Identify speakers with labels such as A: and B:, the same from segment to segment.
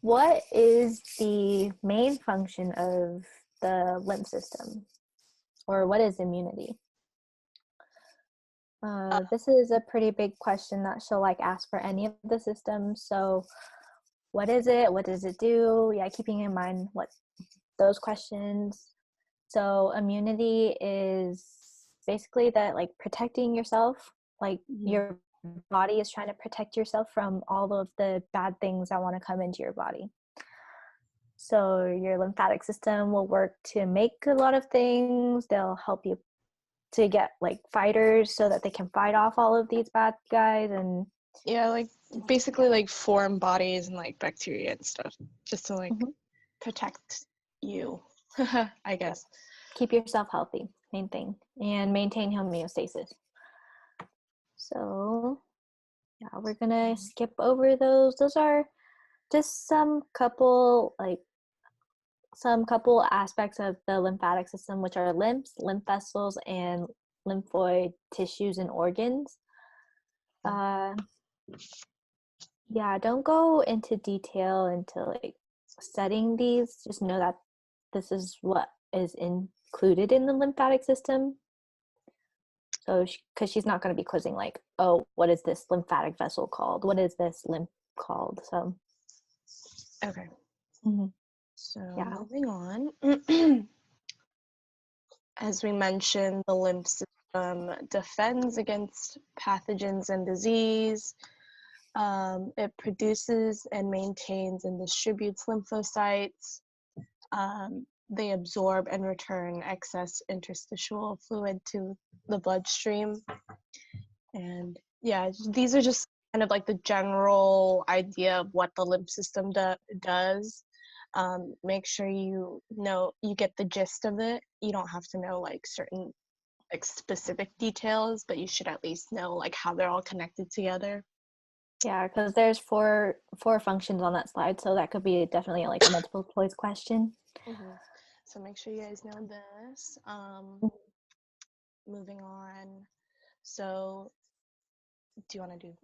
A: what is the main function of the lymph system? Or what is immunity? This is a pretty big question that she'll like ask for any of the systems. So what is it? What does it do? Yeah, keeping in mind what those questions. So immunity is basically that like protecting yourself, like your body is trying to protect yourself from all of the bad things that want to come into your body. So your lymphatic system will work to make a lot of things. They'll help you to get like fighters so that they can fight off all of these bad guys and
B: like basically like foreign bodies and like bacteria and stuff just to like protect you. I guess
A: keep yourself healthy, main thing, and maintain homeostasis. So yeah, we're gonna skip over those. Those are just some couple aspects of the lymphatic system, which are lymphs, lymph vessels, and lymphoid tissues and organs. Yeah, don't go into detail into like studying these. Just know that this is what is included in the lymphatic system. So, because she's not going to be quizzing like, oh, what is this lymphatic vessel called? What is this lymph called? So,
B: okay. So
A: yeah.
B: moving on. As we mentioned, the lymph system defends against pathogens and disease. It produces and maintains and distributes lymphocytes. They absorb and return excess interstitial fluid to the bloodstream. And yeah, these are just kind of like the general idea of what the lymph system does. Make sure you get the gist of it. You don't have to know like certain like specific details, but you should at least know like how they're all connected together.
A: Yeah, because there's four functions on that slide, so that could be definitely like a multiple choice question.
B: So make sure you guys know this. Moving on. So, do you want to do?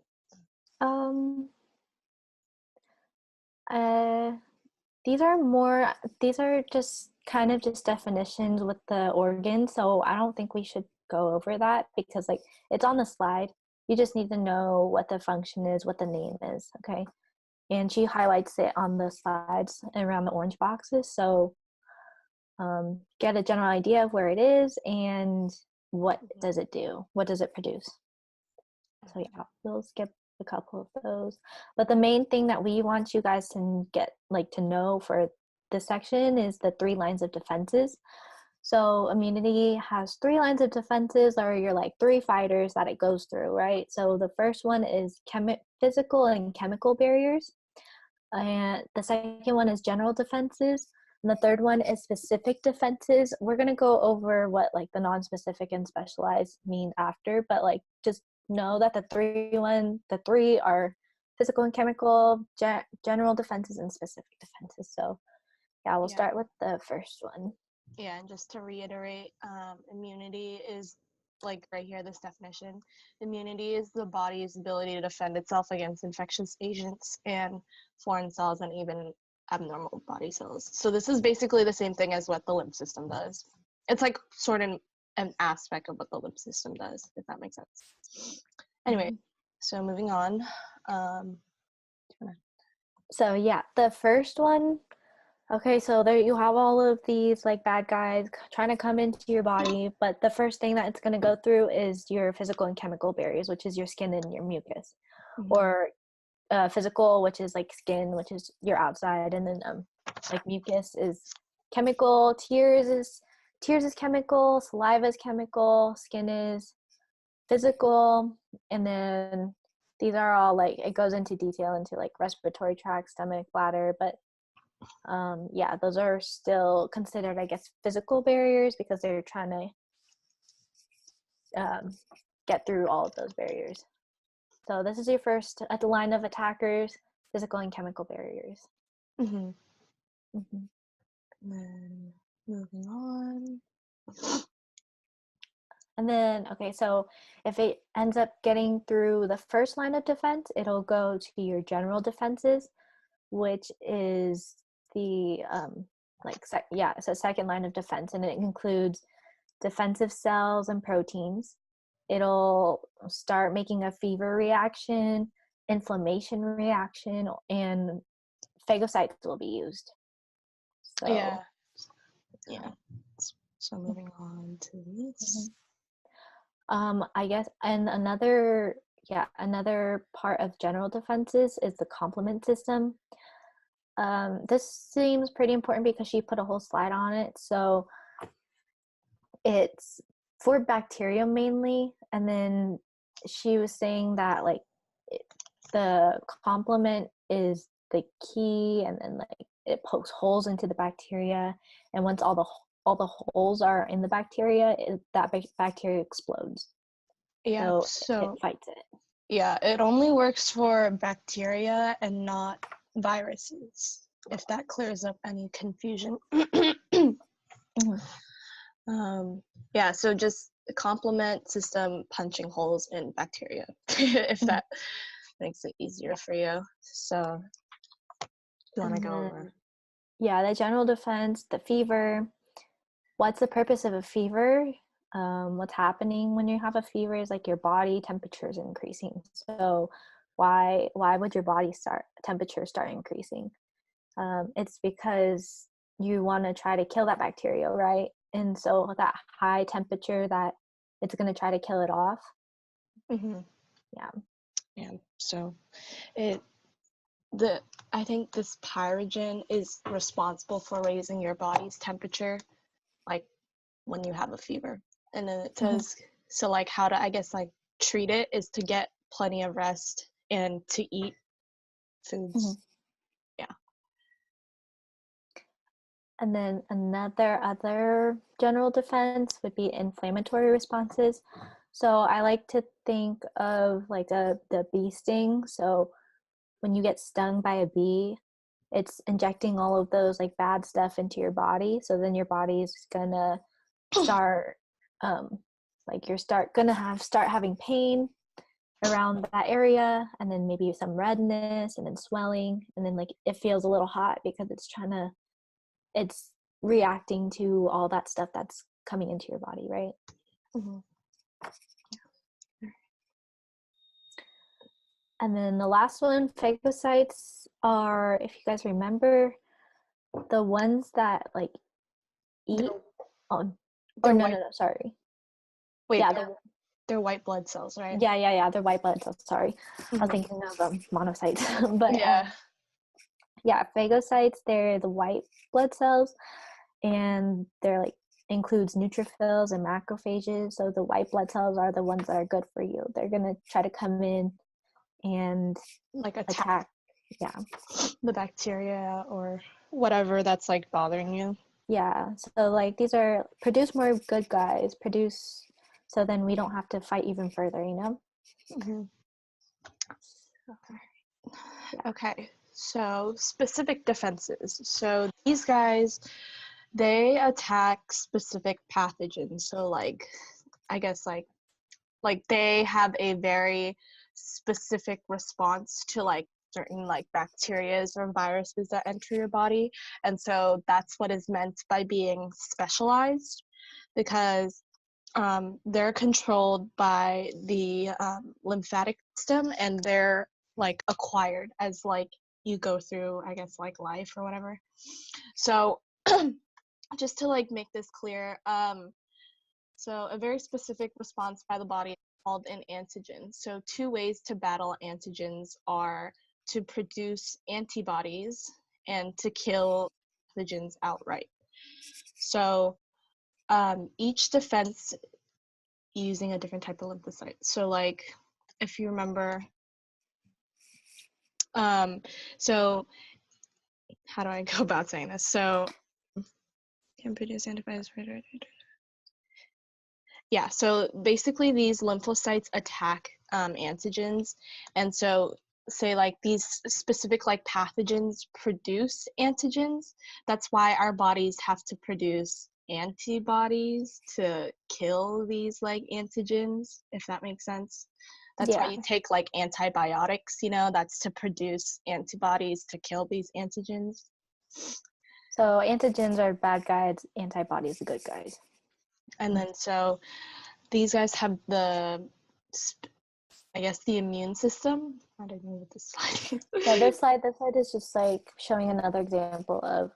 A: These are just kind of just definitions with the organ, so I don't think we should go over that because like it's on the slide. You just need to know what the function is, what the name is, okay? And she highlights it on the slides around the orange boxes, so get a general idea of where it is and what does it do, what does it produce. So yeah, we'll skip a couple of those, but the main thing that we want you guys to get like to know for this section is the 3 lines of defenses. So immunity has 3 lines of defenses, or your like 3 fighters that it goes through, right? So the first one is physical and chemical barriers, and the second one is general defenses, and the third one is specific defenses. We're going to go over what like the non-specific and specialized mean after, but like just know that the three are physical and chemical, general defenses, and specific defenses. So yeah, we'll start with the first one.
B: Yeah, and just to reiterate, immunity is like right here, this definition. Immunity is the body's ability to defend itself against infectious agents and foreign cells and even abnormal body cells. So this is basically the same thing as what the lymph system does. It's like sort of an aspect of what the lymph system does, if that makes sense. Anyway, so moving on.
A: So yeah, the first one. Okay, so there you have all of these like bad guys trying to come into your body, but the first thing that it's going to go through is your physical and chemical barriers, which is your skin and your mucus, or physical, which is like skin, which is your outside, and then like mucus is chemical, tears is chemical, saliva is chemical, skin is physical, and then these are all like it goes into detail into like respiratory tract, stomach, bladder, but yeah, those are still considered, I guess, physical barriers because they're trying to get through all of those barriers. So this is your first at the line of attackers, physical and chemical barriers.
B: And then moving on.
A: And then, okay, so if it ends up getting through the first line of defense, it'll go to your general defenses. which is the it's a second line of defense, and it includes defensive cells and proteins. It'll start making a fever reaction, inflammation reaction, and phagocytes will be used. So,
B: yeah. So moving on to this.
A: I guess, and another part of general defenses is the complement system. This seems pretty important because she put a whole slide on it. So it's for bacteria mainly, and then she was saying that like the complement is the key, and then like it pokes holes into the bacteria, and once all the holes are in the bacteria, that bacteria explodes.
B: Yeah,
A: so it fights it.
B: Yeah, it only works for bacteria and not viruses, if that clears up any confusion. Yeah, so just complement system punching holes in bacteria, if that makes it easier for you. So you want to go over?
A: Yeah, the general defense, the fever. What's the purpose of a fever? What's happening when you have a fever is like your body temperature is increasing. So why would your body temperature start increasing? It's because you want to try to kill that bacteria, right? And so that high temperature, that it's going to try to kill it off.
B: Yeah. So I think this pyrogen is responsible for raising your body's temperature, like when you have a fever. And then it says, so like how to, I guess, like treat it is to get plenty of rest and to eat foods. Yeah.
A: And then other general defense would be inflammatory responses. So I like to think of like the bee sting. So when you get stung by a bee, it's injecting all of those like bad stuff into your body. So then your body's gonna start start having pain around that area, and then maybe some redness and then swelling, and then like it feels a little hot because it's reacting to all that stuff that's coming into your body, right? And then the last one, phagocytes, are, if you guys remember, the ones that like eat. Sorry.
B: Wait, yeah, they're white blood cells, right?
A: Yeah. They're white blood cells. Sorry, I was thinking of monocytes, but phagocytes. They're the white blood cells, and they're like includes neutrophils and macrophages. So the white blood cells are the ones that are good for you. They're gonna try to come in and
B: like attack the bacteria or whatever that's like bothering you.
A: Yeah, so like these are produce more good guys, so then we don't have to fight even further, you know?
B: Okay, so specific defenses. So these guys, they attack specific pathogens. So like, I guess like they have a very specific response to like certain like bacterias or viruses that enter your body. And so that's what is meant by being specialized, because they're controlled by the lymphatic system, and they're like acquired as like you go through, I guess, like life or whatever. So just to like make this clear, so a very specific response by the body is called an antigen. So 2 ways to battle antigens are to produce antibodies and to kill pathogens outright. So each defense using a different type of lymphocyte. So like if you remember, so how do I go about saying this? So can produce antibodies. Yeah, so basically these lymphocytes attack antigens, and so say like these specific like pathogens produce antigens. That's why our bodies have to produce antibodies to kill these like antigens, if that makes sense. That's why
A: Yeah.
B: you take like antibiotics, you know, that's to produce antibodies to kill these antigens.
A: So antigens are bad guys, antibodies are good guys.
B: And then so these guys have the, I guess, the immune system. I don't know what this slide is.
A: Yeah, this slide is just like showing another example of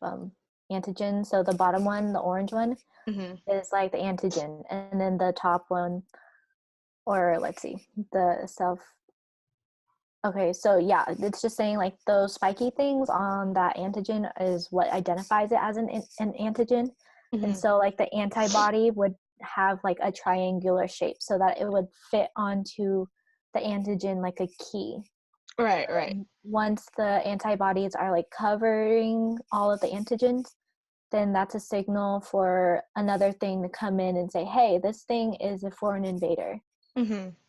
A: antigen. So the bottom one, the orange one, is like the antigen, and then the top one, or let's see, the self. Okay, so yeah, it's just saying like those spiky things on that antigen is what identifies it as an antigen. And so like the antibody would have like a triangular shape so that it would fit onto the antigen like a key.
B: Right.
A: Once the antibodies are like covering all of the antigens, then that's a signal for another thing to come in and say, hey, this thing is a foreign invader.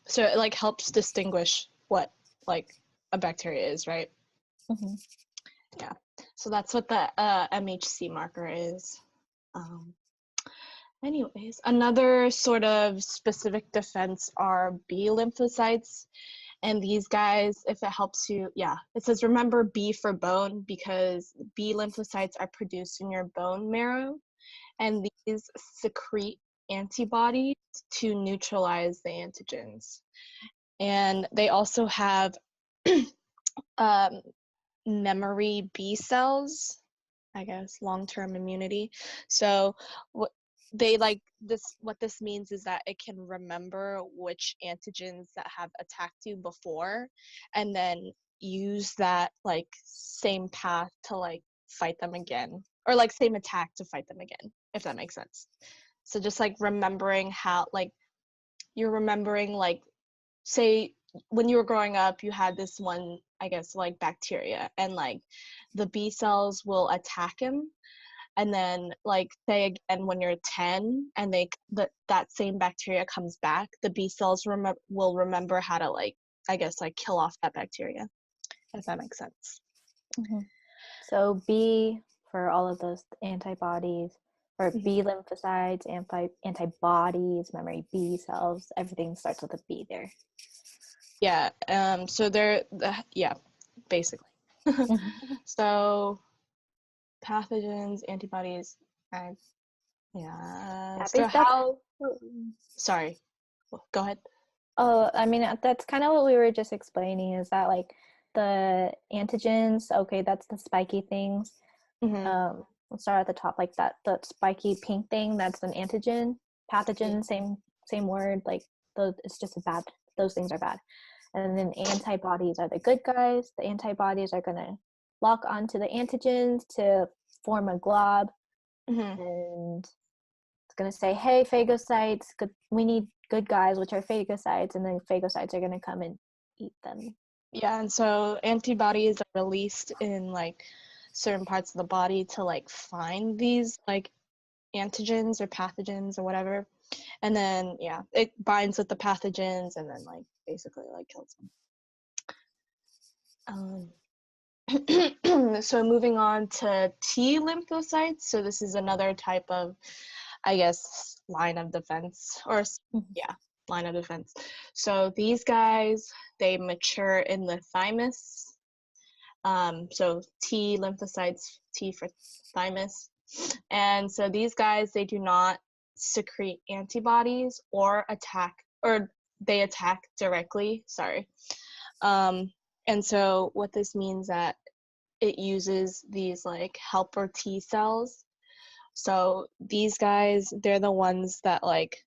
B: So it like helps distinguish what like a bacteria is, right? Yeah. So that's what the MHC marker is. Anyways, another sort of specific defense are B lymphocytes. And these guys, if it helps you, yeah, it says remember B for bone because B lymphocytes are produced in your bone marrow. And these secrete antibodies to neutralize the antigens. And they also have memory B cells, I guess, long-term immunity. So what they like this, what this means is that it can remember which antigens that have attacked you before and then use that like same path to like fight them again, or like same attack to fight them again, if that makes sense. So just like remembering how, like you're remembering, like say when you were growing up you had this one, I guess, like bacteria, and like the B cells will attack him, and then like say again when you're 10 and that same bacteria comes back, the B cells will remember how to, like, I guess, like kill off that bacteria, if that makes sense.
A: So B for all of those antibodies, or B lymphocytes, antibodies, memory B cells, everything starts with a B there.
B: Yeah, so yeah, basically. So pathogens, antibodies, and yeah. So how? Sorry, go ahead.
A: Oh, I mean, that's kind of what we were just explaining, is that like the antigens, okay, that's the spiky things. We'll start at the top, like that, the spiky pink thing, that's an antigen. Pathogen, same word, like those, it's just those things are bad. And then antibodies are the good guys. The antibodies are going to lock onto the antigens to form a glob. And it's going to say, hey, phagocytes, we need good guys, which are phagocytes. And then phagocytes are going to come and eat them.
B: Yeah, and so antibodies are released in like certain parts of the body to like find these like antigens or pathogens or whatever. And then, yeah, it binds with the pathogens and then like basically like kills them. So moving on to T lymphocytes. So this is another type of, I guess, line of defense, or yeah, line of defense. So these guys, they mature in the thymus. So T lymphocytes, T for thymus. And so these guys, they do not secrete antibodies or they attack directly, sorry. And so what this means that it uses these like helper T cells. So these guys, they're the ones that like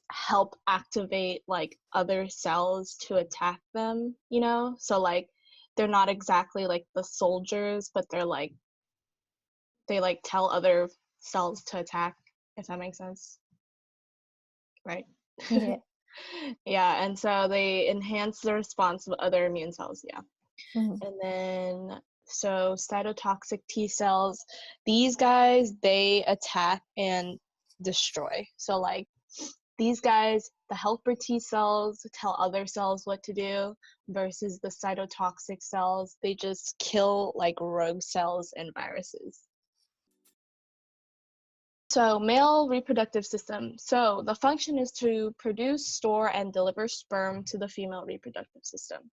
B: help activate like other cells to attack them, you know? So like they're not exactly like the soldiers, but they like tell other cells to attack, if that makes sense. Right?
A: Yeah.
B: Yeah, and so they enhance the response of other immune cells, yeah. And then so cytotoxic T cells, these guys, they attack and destroy. So like these guys, the helper T cells tell other cells what to do, versus the cytotoxic cells, they just kill like rogue cells and viruses. So male reproductive system. So the function is to produce, store, and deliver sperm to the female reproductive system.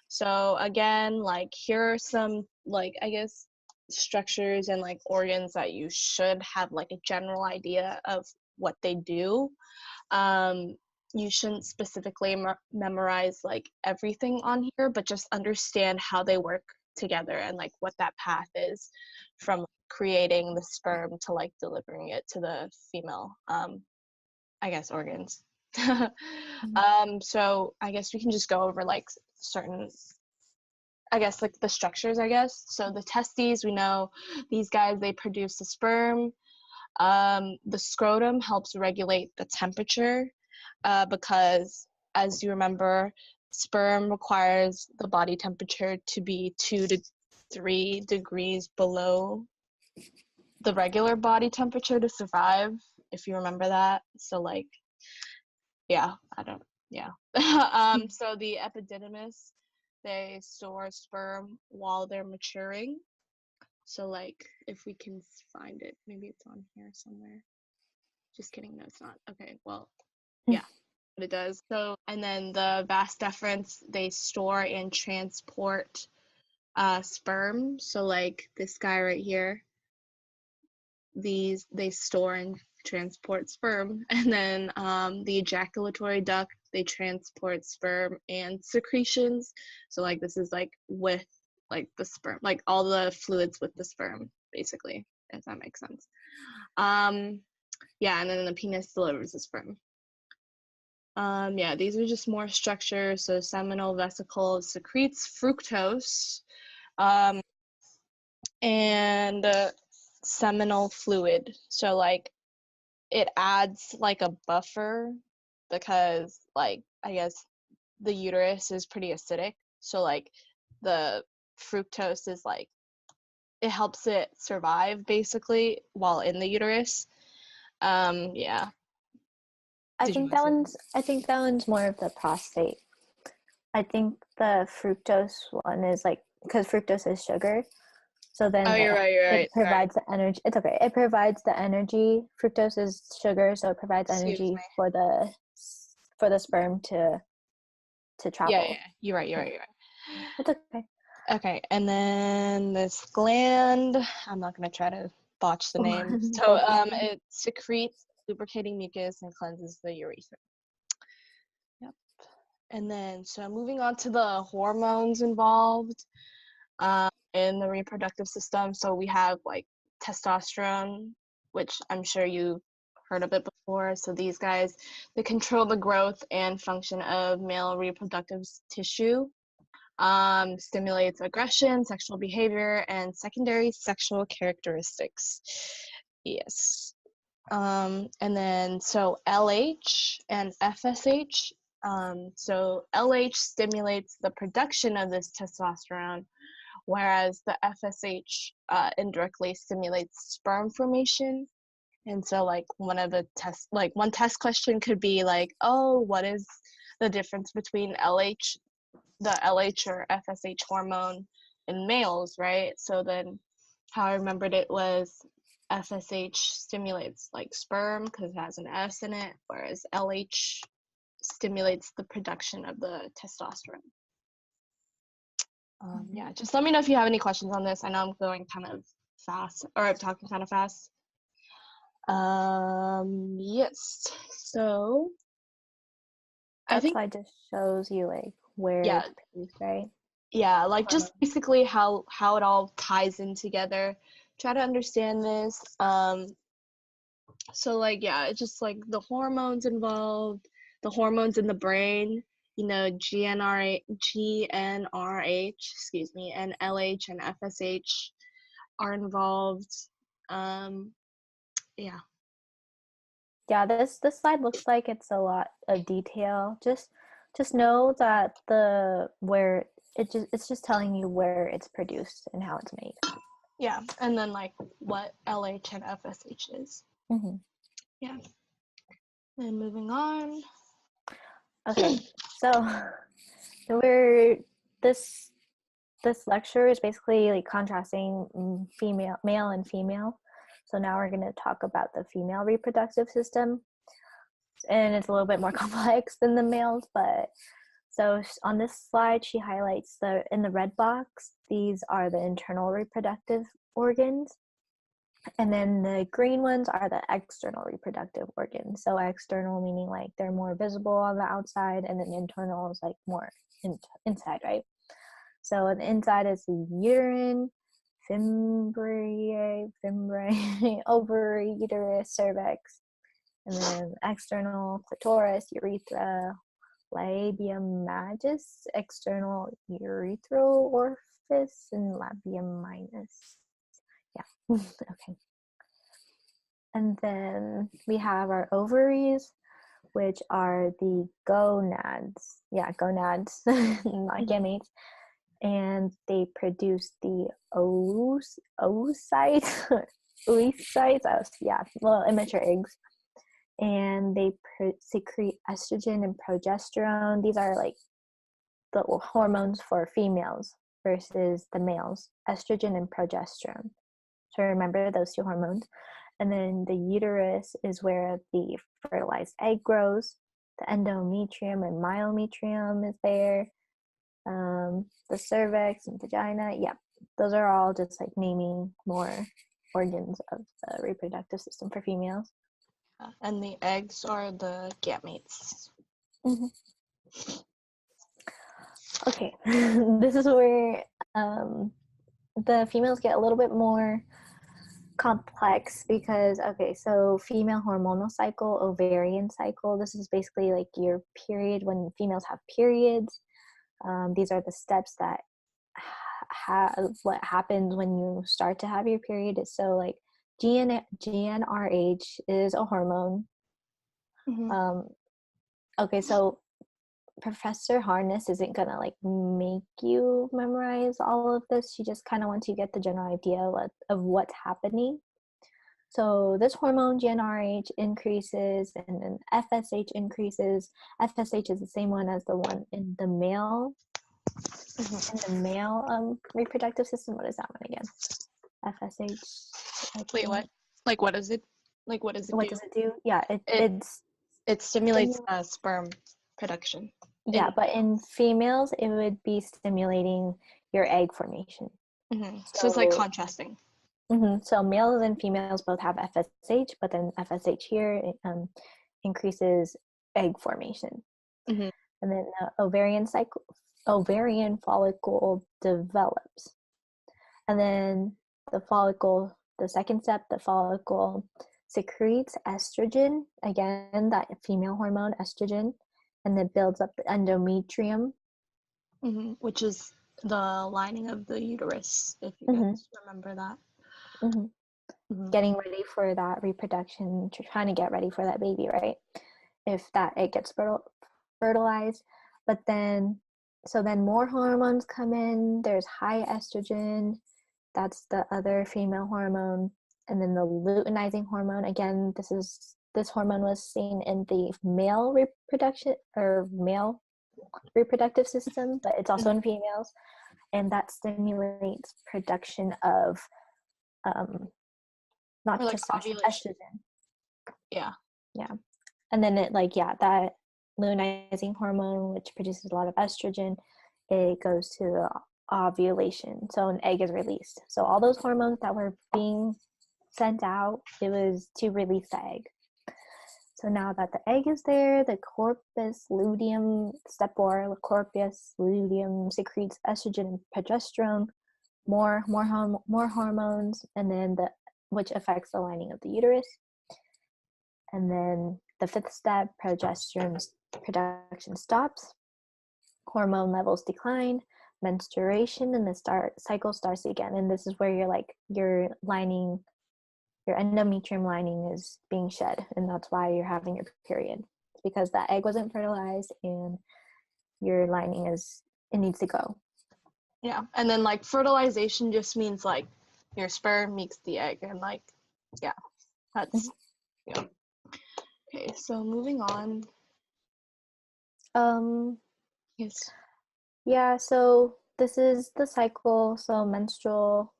B: So again, like here are some like, I guess, structures and like organs that you should have like a general idea of what they do. You shouldn't specifically memorize like everything on here, but just understand how they work together and like what that path is from creating the sperm to like delivering it to the female, I guess, organs. So I guess we can just go over like certain, I guess, like the structures, I guess. So the testes, we know these guys, they produce the sperm. The scrotum helps regulate the temperature because, as you remember, sperm requires the body temperature to be 2 to 3 degrees below the regular body temperature to survive, if you remember that. So like, yeah, so the epididymis, they store sperm while they're maturing. So like, if we can find it, maybe it's on here somewhere. Just kidding, no, it's not. Okay, well, yeah, but it does. So, and then the vas deferens, they store and transport sperm. So like this guy right here, they store and transport sperm. And then the ejaculatory duct, they transport sperm and secretions. So like this is like with like the sperm, like all the fluids with the sperm, basically, if that makes sense. Yeah, and then the penis delivers the sperm. Yeah, these are just more structures. So seminal vesicle secretes fructose, and seminal fluid. So like it adds like a buffer because like I guess the uterus is pretty acidic. So like the fructose is like, it helps it survive basically while in the uterus. Yeah.
A: I
B: Did you
A: think
B: want to
A: that
B: say
A: one's I think that one's more of the prostate. I think the fructose one is like, because fructose is sugar, so then
B: Oh, you're right,
A: it
B: sorry.
A: provides the energy. It's okay. It provides the energy. Fructose is sugar, so it provides
B: Excuse
A: energy
B: me.
A: for the sperm to
B: Yeah,
A: travel.
B: you're right,
A: Yeah,
B: you're right.
A: it's okay.
B: Okay, and then this gland, I'm not gonna try to botch the name. So
A: Focus.
B: it secretes lubricating mucus and cleanses the urethra. Yep. And then, so moving on to the hormones involved in the reproductive system. So we have like testosterone, which I'm sure you heard of it before. So these guys, they control the growth and function of male reproductive tissue. Stimulates aggression, sexual behavior, and secondary sexual characteristics. Yes. And then so LH and FSH. So LH stimulates the production of this testosterone, whereas the FSH indirectly stimulates sperm formation. And so like one test question could be like, oh, what is the difference between the LH or FSH hormone in males, right? So then how I remembered it was FSH stimulates like sperm because it has an S in it, whereas LH stimulates the production of the testosterone. Yeah, just let me know if you have any questions on this. I know I'm going kind of fast, or I'm talking kind of fast. Yes, so
A: That
B: I think,
A: slide just shows you like where
B: yeah,
A: it's produced, right?
B: yeah, like just basically how it all ties in together. Try to understand this. So like, yeah, it's just like the hormones involved, the hormones in the brain, you know, GnRH, excuse me, and LH and FSH are involved. Yeah.
A: Yeah, this slide looks like it's a lot of detail. Just know that it's just telling you where it's produced and how it's made.
B: Yeah, and then like what LH and FSH is.
A: Mm-hmm.
B: Yeah. And moving on.
A: Okay, so we're this this lecture is basically like contrasting male and female. So now we're going to talk about the female reproductive system. And it's a little bit more complex than the males, but so on this slide, she highlights in the red box, these are the internal reproductive organs. And then the green ones are the external reproductive organs. So external meaning like they're more visible on the outside, and then internal is like more inside, right? So the inside is the uterine, fimbriae, ovary, uterus, cervix, and then external clitoris, urethra, labium majus, external urethral orifice, and labium minus. Yeah, okay. And then we have our ovaries, which are the gonads. Yeah, gonads, not gametes. And they produce the oocytes, yeah, well, immature eggs. And they secrete estrogen and progesterone. These are like the hormones for females versus the males, estrogen and progesterone. So remember those two hormones. And then the uterus is where the fertilized egg grows. The endometrium and myometrium is there. The cervix and vagina. Yeah, those are all just like naming more organs of the reproductive system for females.
B: And the eggs are the gametes.
A: Mm-hmm. Okay, this is where the females get a little bit more complex because, okay, so female hormonal cycle, ovarian cycle, this is basically like your period when females have periods. These are the steps that what happens when you start to have your period. So like GnRH is a hormone.
B: Mm-hmm.
A: Okay, so Professor Harness isn't gonna like make you memorize all of this. She just kind of wants you to get the general idea of what's happening. So this hormone GnRH increases, and then FSH increases. FSH is the same one as the one in the male. In the male reproductive system. What is that one again? FSH.
B: Wait, what? Like, what is it? Like, what does it do?
A: What does it do? Yeah,
B: it stimulates sperm production.
A: Yeah, but in females, it would be stimulating your egg formation.
B: Mm-hmm. So it's like contrasting.
A: Mm-hmm. So males and females both have FSH, but then FSH here increases egg formation.
B: Mm-hmm.
A: And then ovarian follicle develops. And then the second step, the follicle secretes estrogen, again, that female hormone, estrogen, and then builds up the endometrium.
B: Mm-hmm. Which is the lining of the uterus, if you guys remember that.
A: Mm-hmm. Mm-hmm. Getting ready for that reproduction, trying to get ready for that baby, right? If that egg gets fertilized. But then more hormones come in. There's high estrogen. That's the other female hormone. And then the luteinizing hormone. Again, this hormone was seen in the male reproductive system, but it's also in females. And that stimulates production of not
B: like
A: testosterone,
B: ovulation.
A: estrogen.
B: Yeah.
A: Yeah. And then that luteinizing hormone, which produces a lot of estrogen, it goes to the ovulation. So an egg is released. So all those hormones that were being sent out, it was to release the egg. So now that the egg is there, the corpus luteum, step 4, the corpus luteum secretes estrogen and progesterone, more hormones, and then which affects the lining of the uterus. And then the 5th step, progesterone production stops, hormone levels decline, menstruation, and the cycle starts again. And this is where your endometrium lining is being shed, and that's why you're having your period. It's because that egg wasn't fertilized and your lining it needs to go.
B: Yeah, and then like fertilization just means like your sperm meets the egg, and like, yeah, that's yeah. Okay, so moving on. Yes.
A: Yeah, so this is the cycle. So menstrual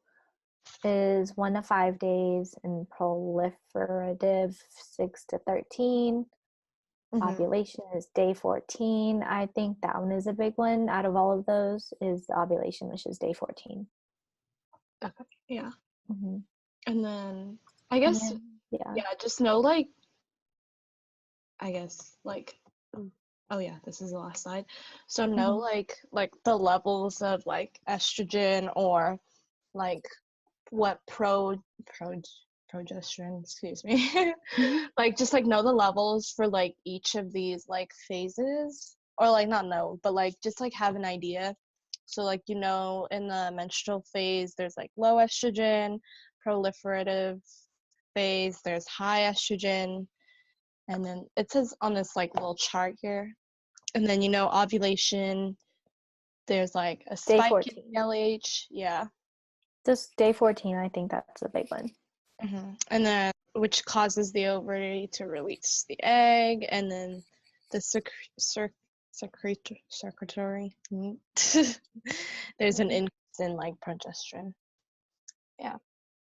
A: is 1 to 5 days, and proliferative 6 to 13. Ovulation is day 14. I think that one is a big one out of all of those, is the ovulation, which is day 14.
B: Okay, yeah.
A: Mm-hmm.
B: And then I guess, yeah, just know like, I guess like, oh yeah, this is the last slide. So know like the levels of like estrogen or like what progesterone, excuse me, like just like know the levels for like each of these like phases, or like not know, but like just like have an idea. So like, you know, in the menstrual phase there's like low estrogen, proliferative phase there's high estrogen, and then it says on this like little chart here, and then, you know, ovulation there's like a
A: Day
B: spike
A: 14.
B: in LH, yeah.
A: Just day 14, I think that's a big one.
B: And then which causes the ovary to release the egg, and then the secretory there's an increase in like progesterone. Yeah,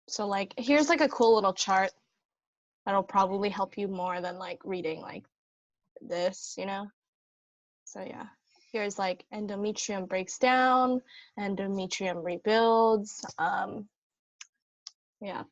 B: so like here's like a cool little chart that'll probably help you more than like reading like this, you know. So yeah, here's like endometrium breaks down, endometrium rebuilds. Yeah,